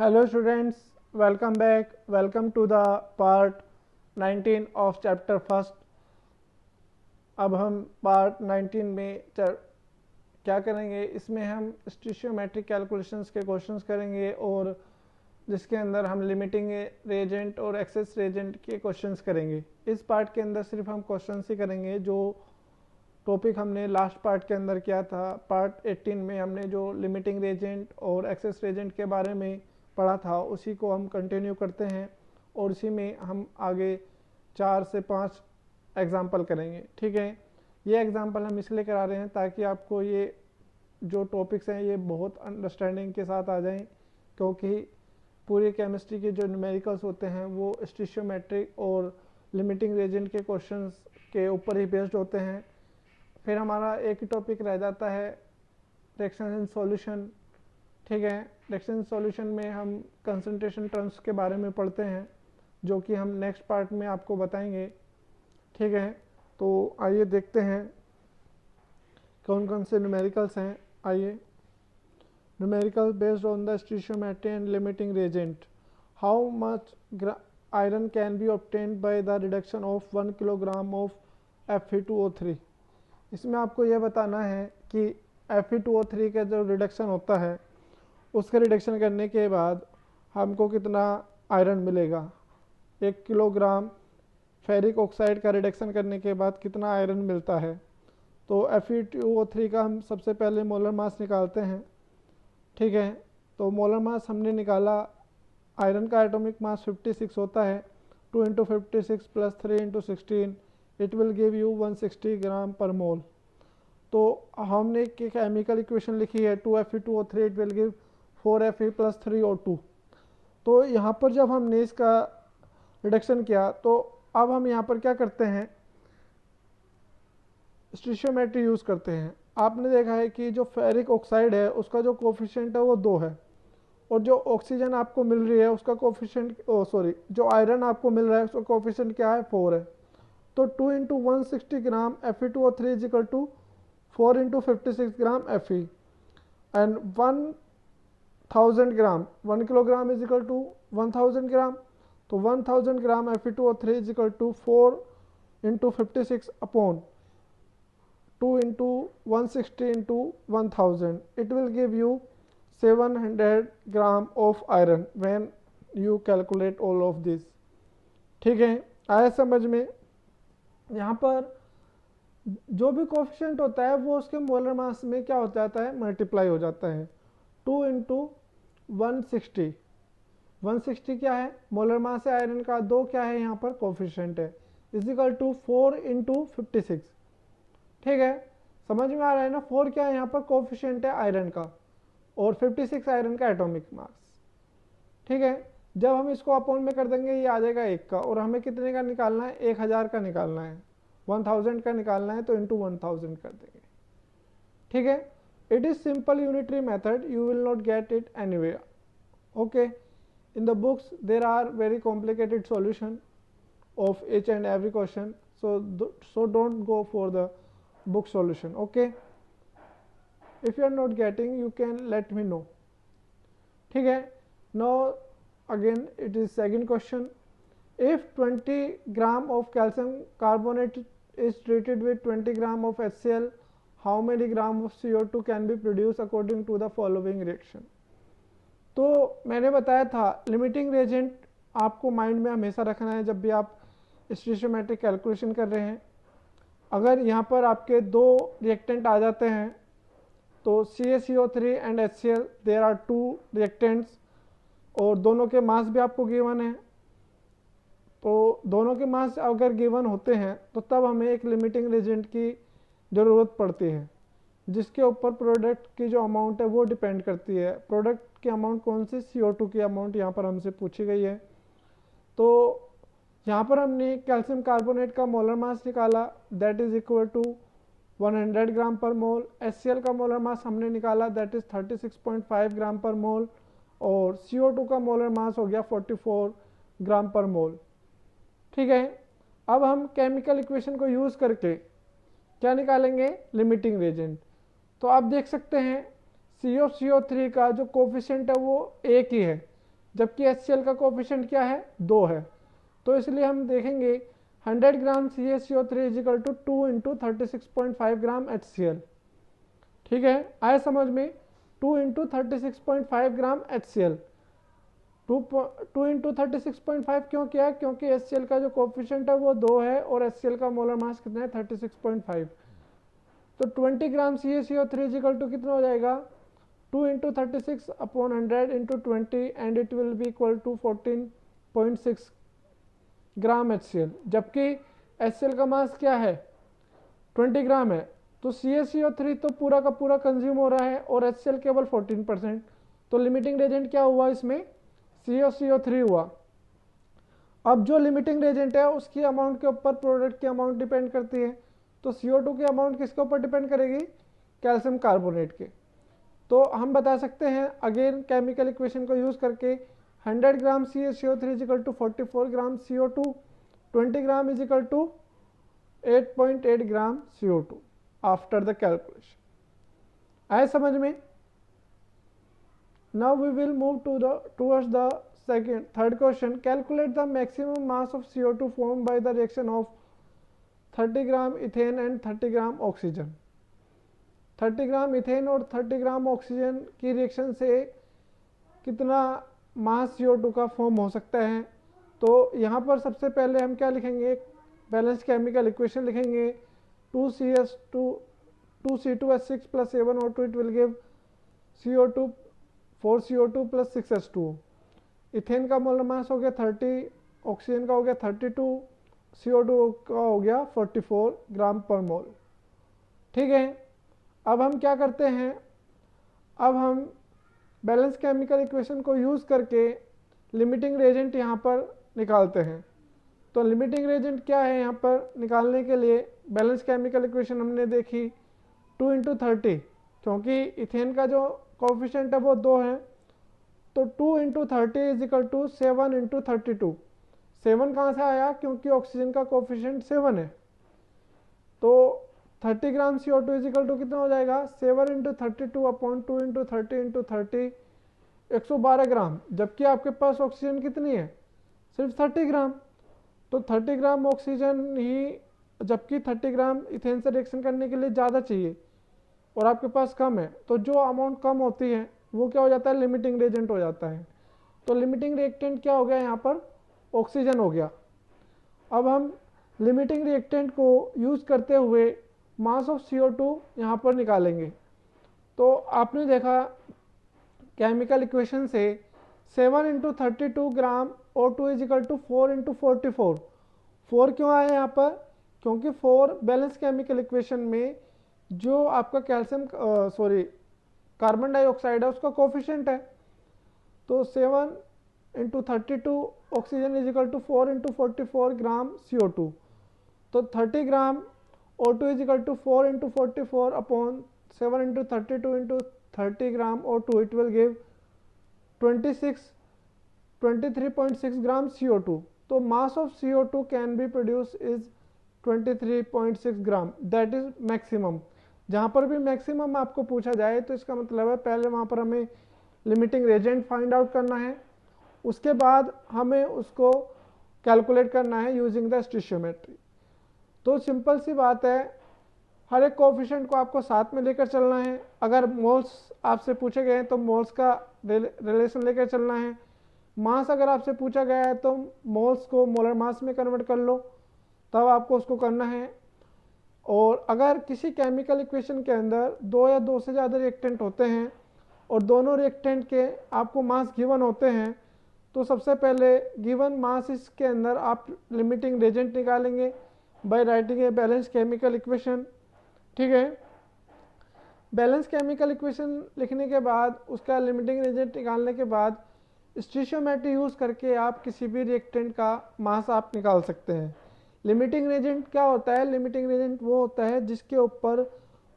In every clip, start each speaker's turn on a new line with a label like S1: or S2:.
S1: Hello students, welcome back. Welcome to the part 19 of chapter first. अब हम part 19 में क्या करेंगे, इसमें हम स्टिशियोमेट्रिक कैलकुलेशंस के क्वेश्चंस करेंगे और जिसके अंदर हम लिमिटिंग रेजेंट और एक्सेस रेजेंट के क्वेश्चंस करेंगे। इस पार्ट के अंदर सिर्फ हम क्वेश्चंस ही करेंगे जो टॉपिक हमने लास्ट पार्ट के अंदर किया था। पार्ट 18 में हमने जो लिमिटिंग रेजेंट और एक्सेस रेजेंट के बारे में पढ़ा था उसी को हम कंटिन्यू करते हैं और उसी में हम आगे 4 से 5 एग्जाम्पल करेंगे। ठीक है, ये एग्जाम्पल हम इसलिए करा रहे हैं ताकि आपको ये जो टॉपिक्स हैं ये बहुत अंडरस्टैंडिंग के साथ आ जाएं, क्योंकि पूरी केमिस्ट्री के जो न्यूमेरिकल्स होते हैं वो स्टिशियोमेट्रिक और लिमिटिंग रेजेंट के क्वेश्चंस के ऊपर ही बेस्ड होते हैं। फिर हमारा एक ही टॉपिक रह जाता है रिएक्शन एंड सॉल्यूशन। ठीक है, रिएक्शन एंड सॉल्यूशन में हम कंसंट्रेशन टर्म्स के बारे में पढ़ते हैं जो कि हम नेक्स्ट पार्ट में आपको बताएंगे। ठीक है, तो आइए देखते हैं कौन कौन से न्यूमेरिकल्स हैं। आइए, numerical based on the stoichiometry and limiting reagent. How much iron can be obtained by the reduction of 1 kilogram of Fe2O3। इसमें आपको यह बताना है कि Fe2O3 का जो रिडक्शन होता है उसके रिडक्शन करने के बाद हमको कितना आयरन मिलेगा। 1 किलोग्राम फेरिक ऑक्साइड का रिडक्शन करने के बाद कितना आयरन मिलता है। तो Fe2O3 का हम सबसे पहले मोलर मास निकालते हैं। ठीक है, तो मोलर मास हमने निकाला। आयरन का एटॉमिक मास 56 होता है। 2 × 56 + 3 × 16 इट विल गिव यू 160 ग्राम पर मोल। तो हमने एक केमिकल इक्वेशन लिखी है 2Fe2O3 it will give 4Fe + 3O2। तो यहाँ पर जब हमने इसका रिडक्शन किया तो अब हम यहाँ पर क्या करते हैं, स्टिशियोमेट्री यूज़ करते हैं। आपने देखा है कि जो फेरिक ऑक्साइड है उसका जो कोफिशिएंट है वो 2 है और जो ऑक्सीजन आपको मिल रही है उसका कोफिशिएंट जो आयरन आपको मिल रहा है उसका कोफिशिएंट क्या है, 4 है। तो 2 × 160 gram Fe2O3 is equal to 4 × 56 gram Fe and 1000 gram 1 kilogram is equal to 1000 gram. तो 1000 gram Fe2O3 is equal to 4 × 56 upon 2 × 160 × 1000 it will give you 700 gram of iron when you calculate all of this. ठीक है, आया समझ में। यहाँ पर जो भी कोफिशिएंट होता है वो उसके मोलर मास में क्या हो जाता है, मल्टीप्लाई हो जाता है। 2 × 160 160 क्या है, मोलर मास है आयरन का। 2 क्या है यहाँ पर, कोफिशिएंट है, इज इक्वल टू 4 × 56। ठीक है, समझ में आ रहा है ना। 4 क्या है यहाँ पर, कोफिशिएंट है आयरन का और 56 आयरन का एटॉमिक मास। ठीक है, जब हम इसको अपॉन में कर देंगे ये आ जाएगा 1 का, और हमें कितने का निकालना है, 1000 का निकालना है। 1000 का निकालना है तो इंटू 1000 कर देंगे। ठीक है, it is simple unitary method, you will not get it anywhere. Okay, in the books there are very complicated solution of each and every question, so don't go for the book solution. Okay, if you are not getting you can let me know. ठीक है, now again it is second question. If 20 gram of calcium carbonate is treated with 20 gram of HCl, how many gram of CO2 can be produced according to the following reaction? तो मैंने बताया था limiting Regent आपको mind में हमेशा रखना है जब भी आप स्टिशियोमेट्रिक कैलकुलेशन कर रहे हैं। अगर यहाँ पर आपके 2 रिएक्टेंट आ जाते हैं तो CaCO3 and HCl there are 2 reactants और दोनों के मास भी आपको गिवन है। तो दोनों के मास अगर गिवन होते हैं तो तब हमें एक लिमिटिंग रेजेंट की ज़रूरत पड़ती है जिसके ऊपर प्रोडक्ट की जो अमाउंट है वो डिपेंड करती है। प्रोडक्ट की अमाउंट कौन सी, CO2 की अमाउंट यहाँ पर हमसे पूछी गई है। तो यहाँ पर हमने कैल्शियम कार्बोनेट का मोलर मास निकाला, दैट इज इक्वल टू 100 ग्राम पर मोल। HCl का मोलर मास हमने निकाला, दैट इज 36.5 ग्राम पर मोल, और CO2 का मोलर मास हो गया 44 ग्राम पर मोल। ठीक है, अब हम केमिकल इक्वेशन को यूज़ करके क्या निकालेंगे, लिमिटिंग रेजेंट। तो आप देख सकते हैं COCO3 का जो कोफिशिएंट है वो 1 ही है, जबकि HCl का कोफिशिएंट क्या है, 2 है। तो इसलिए हम देखेंगे 100 gram CaCO3 is equal to 2 into 36.5 gram HCl। ठीक है, आए समझ में। 2 इंटू 36.5 ग्राम HCl। 2 इंटू 36.5 क्यों किया, क्योंकि HCl का जो कोफिशिएंट है वो 2 है और HCl का मोलर मास कितना है, 36.5। तो 20 ग्राम CaCO3 इजिकल टू कितना हो जाएगा, 2 into 36 upon 100 into 20 and it will be equal to 14.6 gram HCl। जबकि HCl का मास क्या है, 20 ग्राम है। तो CaCO3 तो पूरा का पूरा कंज्यूम हो रहा है और HCl केवल 14%। तो लिमिटिंग रेजेंट क्या हुआ इसमें, CaCO3 हुआ। अब जो लिमिटिंग रेजेंट है उसकी अमाउंट के ऊपर प्रोडक्ट की अमाउंट डिपेंड करती है। तो CO2 की अमाउंट किसके ऊपर डिपेंड करेगी, कैल्शियम कार्बोनेट के। तो हम बता सकते हैं अगेन केमिकल इक्वेशन को यूज करके 100 gram CaCO3 is equal to 44 gram CO2, 20 gram is equal to 8.8 gram CO2 after the calculation. आए समझ में। Now we will move towards the third question. Calculate the maximum mass of CO2 formed by the reaction of 30 gram ethane and 30 gram oxygen. 30 gram ethane और 30 gram oxygen की reaction से कितना मास CO2 का form हो सकता है। तो यहाँ पर सबसे पहले हम क्या लिखेंगे, बैलेंस केमिकल इक्वेशन लिखेंगे। 2C2H6 plus A1O2 it will give CO2 4CO2 plus 6H2O। Ethane का मोलर मास हो गया 30, ऑक्सीजन का हो गया 32, CO2 का हो गया 44 ग्राम पर मोल। ठीक है, अब हम क्या करते हैं, अब हम बैलेंस केमिकल इक्वेशन को यूज़ करके लिमिटिंग रेजेंट यहाँ पर निकालते हैं। तो लिमिटिंग रेजेंट क्या है, यहाँ पर निकालने के लिए बैलेंस केमिकल इक्वेशन हमने देखी 2 इंटू 30, क्योंकि इथेन का जो कोफिशिएंट है वो 2 है। तो 2 into 30 is equal to 7 into 32। 7 कहाँ से आया, क्योंकि ऑक्सीजन का कोफिशिएंट 7 है। तो 30 ग्राम CO2 इज इक्वल टू कितना हो जाएगा, 7 इंटू 32 अपॉन 2 इंटू 30 इंटू 30, 112 ग्राम। जबकि आपके पास ऑक्सीजन कितनी है, सिर्फ 30 ग्राम। तो 30 ग्राम ऑक्सीजन ही, जबकि 30 ग्राम इथेन से रिएक्शन करने के लिए ज़्यादा चाहिए और आपके पास कम है। तो जो अमाउंट कम होती है वो क्या हो जाता है, लिमिटिंग रिएजेंट हो जाता है। तो लिमिटिंग रिएक्टेंट क्या हो गया, यहाँ पर ऑक्सीजन हो गया। अब हम लिमिटिंग रिएक्टेंट को यूज़ करते हुए मास ऑफ CO2 यहाँ पर निकालेंगे। तो आपने देखा केमिकल इक्वेशन से 7 into 32 gram O2 is equal to 4 into 44। 4 क्यों आया यहाँ पर, क्योंकि 4 बैलेंस केमिकल इक्वेशन में जो आपका कैल्शियम कार्बन डाइऑक्साइड है उसका कोफिशिएंट है। तो 7 into 32 oxygen is equal to 4 into 44 gram CO2। तो 30 gram O2 is equal to 4 into 44 upon 7 into 32 into 30 gram O2 it will give 23.6 gram CO2। तो mass of CO2 can be produce is 23.6 gram, that is maximum. जहाँ पर भी maximum आपको पूछा जाए तो इसका मतलब है पहले वहाँ पर हमें लिमिटिंग रेजेंट फाइंड आउट करना है, उसके बाद हमें उसको कैलकुलेट करना है यूजिंग द स्टोइचियोमेट्री। तो सिंपल सी बात है, हर एक कोफिशिएंट को आपको साथ में लेकर चलना है। अगर मोल्स आपसे पूछे गए हैं तो मोल्स का रिलेशन लेकर चलना है। मास अगर आपसे पूछा गया है तो मोल्स को मोलर मास में कन्वर्ट कर लो, तब आपको उसको करना है। और अगर किसी केमिकल इक्वेशन के अंदर 2 या 2 से ज़्यादा रिएक्टेंट होते हैं और दोनों रिएक्टेंट के आपको मास गिवन होते हैं, तो सबसे पहले गिवन मास के अंदर आप लिमिटिंग रेजेंट निकालेंगे by writing a balance chemical equation. ठीक है, बैलेंस केमिकल इक्वेशन लिखने के बाद उसका लिमिटिंग रेजेंट निकालने के बाद स्टोइचियोमेट्री यूज़ करके आप किसी भी रिएक्टेंट का मास आप निकाल सकते हैं। लिमिटिंग रेजेंट क्या होता है, लिमिटिंग रेजेंट वो होता है जिसके ऊपर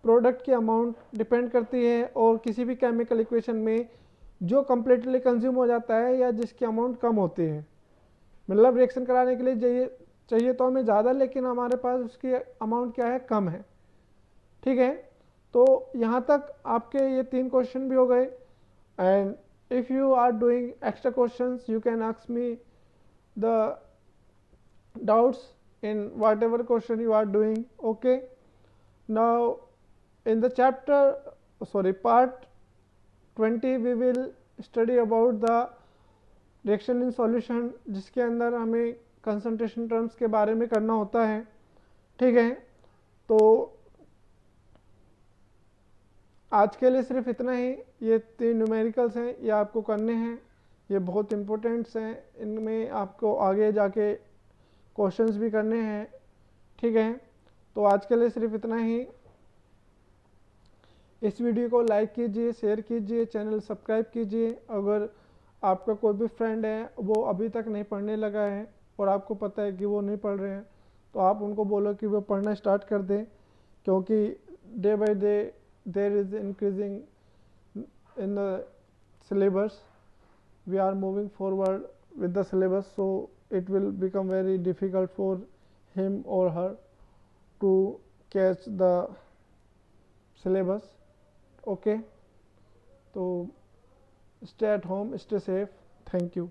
S1: प्रोडक्ट की अमाउंट डिपेंड करती है और किसी भी केमिकल इक्वेशन में जो कम्प्लीटली कंज्यूम हो जाता है या जिसकी अमाउंट कम होती है। मतलब रिएक्शन कराने के लिए चाहिए तो हमें ज़्यादा, लेकिन हमारे पास उसकी अमाउंट क्या है, कम है। ठीक है, तो यहाँ तक आपके ये 3 क्वेश्चन भी हो गए। And if you are doing extra questions, you can ask me the doubts in whatever question you are doing. Okay, now in the part 20 we will study about the reaction in solution, जिसके अंदर हमें concentration terms के बारे में करना होता है। ठीक है, तो आज के लिए सिर्फ इतना ही। ये 3 न्यूमेरिकल्स हैं, ये आपको करने हैं, ये बहुत इंपॉर्टेंट्स हैं, इनमें आपको आगे जाके क्वेश्चंस भी करने हैं। ठीक है, तो आज के लिए सिर्फ इतना ही। इस वीडियो को लाइक कीजिए, शेयर कीजिए, चैनल सब्सक्राइब कीजिए। अगर आपका कोई भी फ्रेंड है वो अभी तक नहीं पढ़ने लगा है और आपको पता है कि वो नहीं पढ़ रहे हैं, तो आप उनको बोलो कि वो पढ़ना स्टार्ट कर दें, क्योंकि day by day there is increasing in the syllabus, we are moving forward with the syllabus, so it will become very difficult for him or her to catch the syllabus. Okay, so stay at home, stay safe. Thank you.